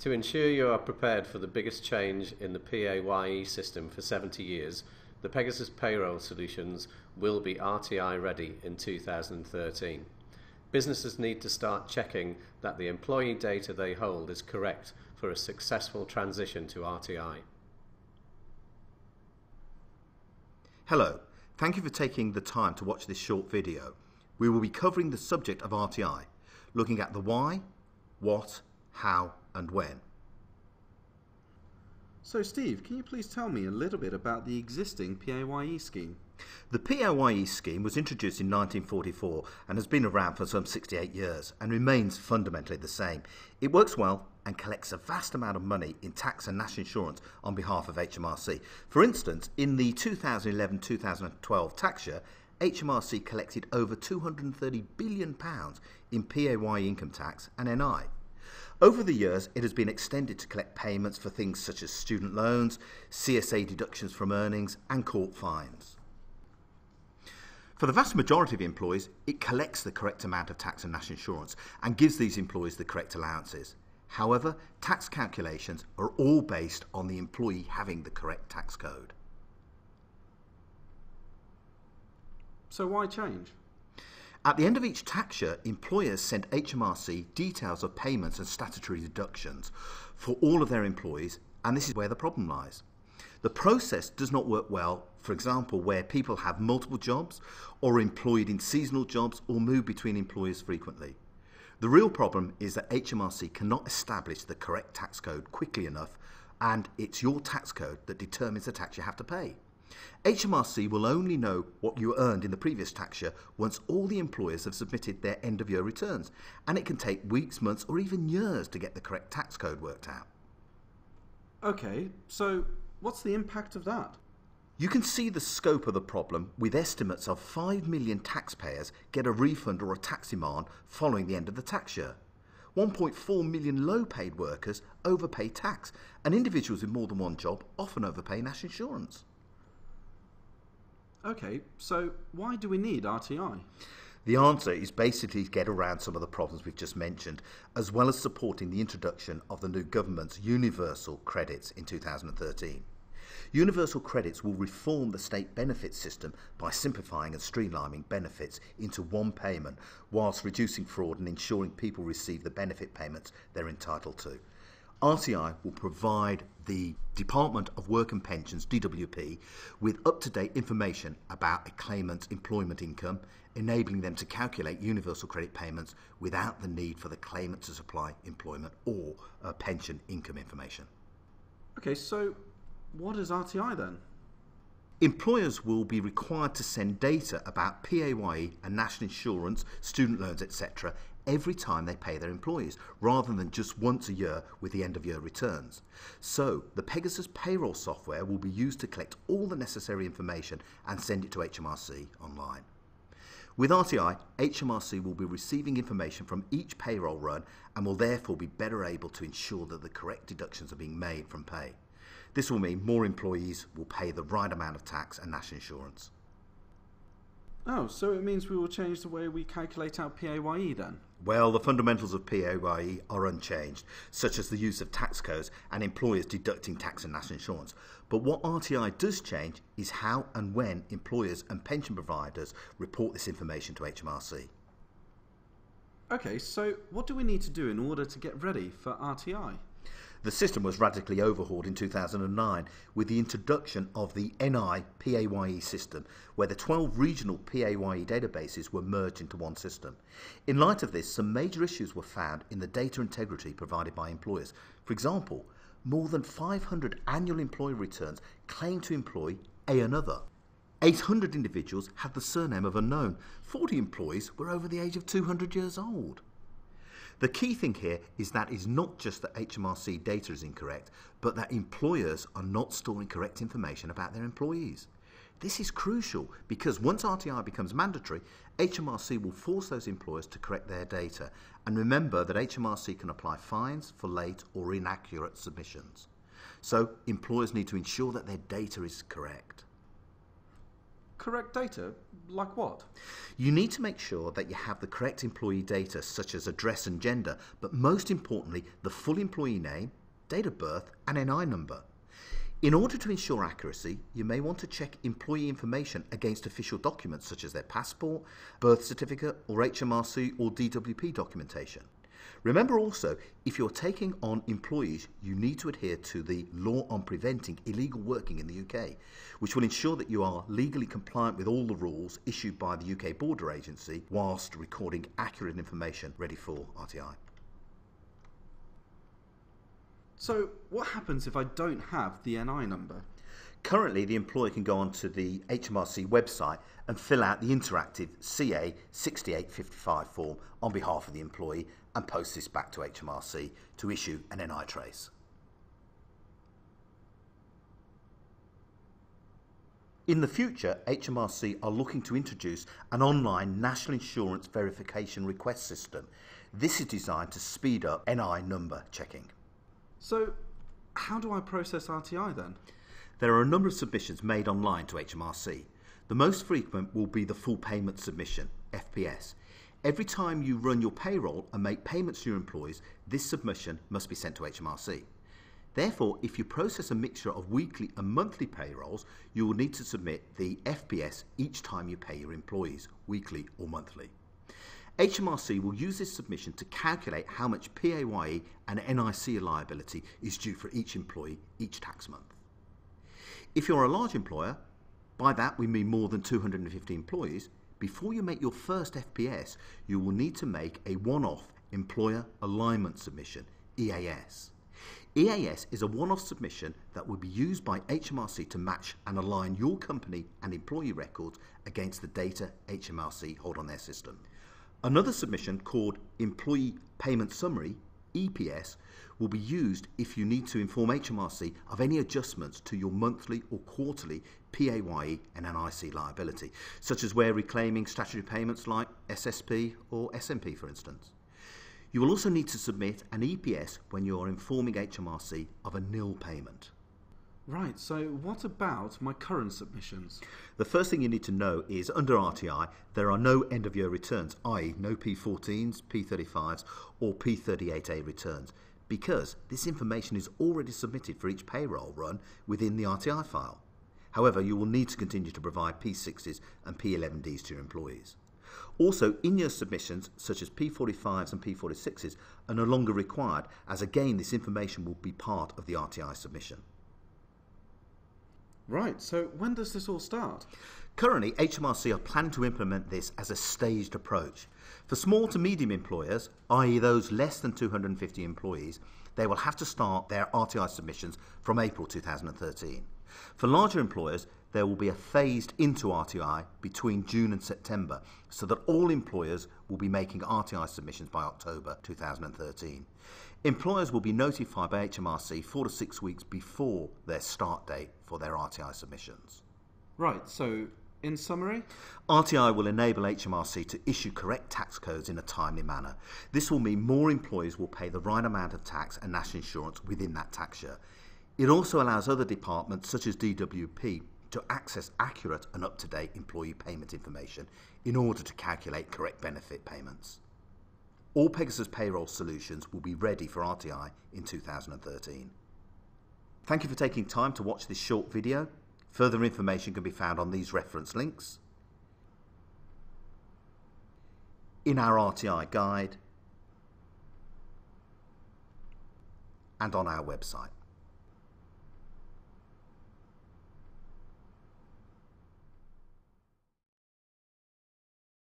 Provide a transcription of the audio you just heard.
To ensure you are prepared for the biggest change in the PAYE system for 70 years, the Pegasus Payroll Solutions will be RTI ready in 2013. Businesses need to start checking that the employee data they hold is correct for a successful transition to RTI. Hello, thank you for taking the time to watch this short video. We will be covering the subject of RTI, looking at the why, what, how and when. So Steve, can you please tell me a little bit about the existing PAYE scheme? The PAYE scheme was introduced in 1944 and has been around for some 68 years and remains fundamentally the same. It works well and collects a vast amount of money in tax and national insurance on behalf of HMRC. For instance, in the 2011-2012 tax year, HMRC collected over £230 billion in PAYE income tax and NI. Over the years, it has been extended to collect payments for things such as student loans, CSA deductions from earnings and court fines. For the vast majority of employees, it collects the correct amount of tax and national insurance and gives these employees the correct allowances. However, tax calculations are all based on the employee having the correct tax code. So why change? At the end of each tax year, employers send HMRC details of payments and statutory deductions for all of their employees, and this is where the problem lies. The process does not work well, for example, where people have multiple jobs or are employed in seasonal jobs or move between employers frequently. The real problem is that HMRC cannot establish the correct tax code quickly enough, and it's your tax code that determines the tax you have to pay. HMRC will only know what you earned in the previous tax year once all the employers have submitted their end-of-year returns, and it can take weeks, months or even years to get the correct tax code worked out. Okay, so what's the impact of that? You can see the scope of the problem with estimates of 5 million taxpayers get a refund or a tax demand following the end of the tax year. 1.4 million low-paid workers overpay tax, and individuals with more than one job often overpay national insurance. Okay, so why do we need RTI? The answer is basically to get around some of the problems we've just mentioned, as well as supporting the introduction of the new government's universal credits in 2013. Universal credits will reform the state benefits system by simplifying and streamlining benefits into one payment, whilst reducing fraud and ensuring people receive the benefit payments they're entitled to. RTI will provide the Department of Work and Pensions, DWP, with up-to-date information about a claimant's employment income, enabling them to calculate universal credit payments without the need for the claimant to supply employment or pension income information. Okay, so what is RTI then? Employers will be required to send data about PAYE and national insurance, student loans, etc. every time they pay their employees, rather than just once a year with the end-of-year returns. So, the Pegasus payroll software will be used to collect all the necessary information and send it to HMRC Online. With RTI, HMRC will be receiving information from each payroll run and will therefore be better able to ensure that the correct deductions are being made from pay. This will mean more employees will pay the right amount of tax and national insurance. Oh, so it means we will change the way we calculate our PAYE then? Well, the fundamentals of PAYE are unchanged, such as the use of tax codes and employers deducting tax and national insurance. But what RTI does change is how and when employers and pension providers report this information to HMRC. Okay, so what do we need to do in order to get ready for RTI? The system was radically overhauled in 2009 with the introduction of the NI PAYE system, where the 12 regional PAYE databases were merged into one system. In light of this, some major issues were found in the data integrity provided by employers. For example, more than 500 annual employee returns claim to employ another. 800 individuals had the surname of unknown. 40 employees were over the age of 200 years old. The key thing here is that it's not just that HMRC data is incorrect, but that employers are not storing correct information about their employees. This is crucial because once RTI becomes mandatory, HMRC will force those employers to correct their data. And remember that HMRC can apply fines for late or inaccurate submissions. So employers need to ensure that their data is correct. Correct data? Like what? You need to make sure that you have the correct employee data such as address and gender, but most importantly, the full employee name, date of birth and NI number. In order to ensure accuracy, you may want to check employee information against official documents such as their passport, birth certificate or HMRC or DWP documentation. Remember also, if you're taking on employees, you need to adhere to the law on preventing illegal working in the UK, which will ensure that you are legally compliant with all the rules issued by the UK Border Agency whilst recording accurate information ready for RTI. So what happens if I don't have the NI number? Currently, the employer can go onto the HMRC website and fill out the interactive CA 6855 form on behalf of the employee and post this back to HMRC to issue an NI trace. In the future, HMRC are looking to introduce an online national insurance verification request system. This is designed to speed up NI number checking. So how do I process RTI then? There are a number of submissions made online to HMRC. The most frequent will be the full payment submission, FPS. Every time you run your payroll and make payments to your employees, this submission must be sent to HMRC. Therefore, if you process a mixture of weekly and monthly payrolls, you will need to submit the FPS each time you pay your employees, weekly or monthly. HMRC will use this submission to calculate how much PAYE and NIC liability is due for each employee each tax month. If you're a large employer, by that we mean more than 250 employees, before you make your first FPS, you will need to make a one-off Employer Alignment Submission, EAS. EAS is a one-off submission that will be used by HMRC to match and align your company and employee records against the data HMRC hold on their system. Another submission called Employee Payment Summary, EPS, will be used if you need to inform HMRC of any adjustments to your monthly or quarterly PAYE and NIC liability, such as where reclaiming statutory payments like SSP or SMP, for instance. You will also need to submit an EPS when you are informing HMRC of a nil payment. Right, so what about my current submissions? The first thing you need to know is under RTI there are no end of year returns, i.e. no P14s, P35s or P38A returns, because this information is already submitted for each payroll run within the RTI file. However, you will need to continue to provide P60s and P11Ds to your employees. Also, in-year submissions such as P45s and P46s are no longer required, as again this information will be part of the RTI submission. Right, so when does this all start? Currently, HMRC are planning to implement this as a staged approach. For small to medium employers, i.e. those less than 250 employees, they will have to start their RTI submissions from April 2013. For larger employers, there will be a phased into RTI between June and September, so that all employers will be making RTI submissions by October 2013. Employers will be notified by HMRC 4 to 6 weeks before their start date for their RTI submissions. Right, so in summary? RTI will enable HMRC to issue correct tax codes in a timely manner. This will mean more employees will pay the right amount of tax and national insurance within that tax year. It also allows other departments such as DWP to access accurate and up-to-date employee payment information in order to calculate correct benefit payments. All Pegasus payroll solutions will be ready for RTI in 2013. Thank you for taking time to watch this short video. Further information can be found on these reference links, in our RTI guide, and on our website.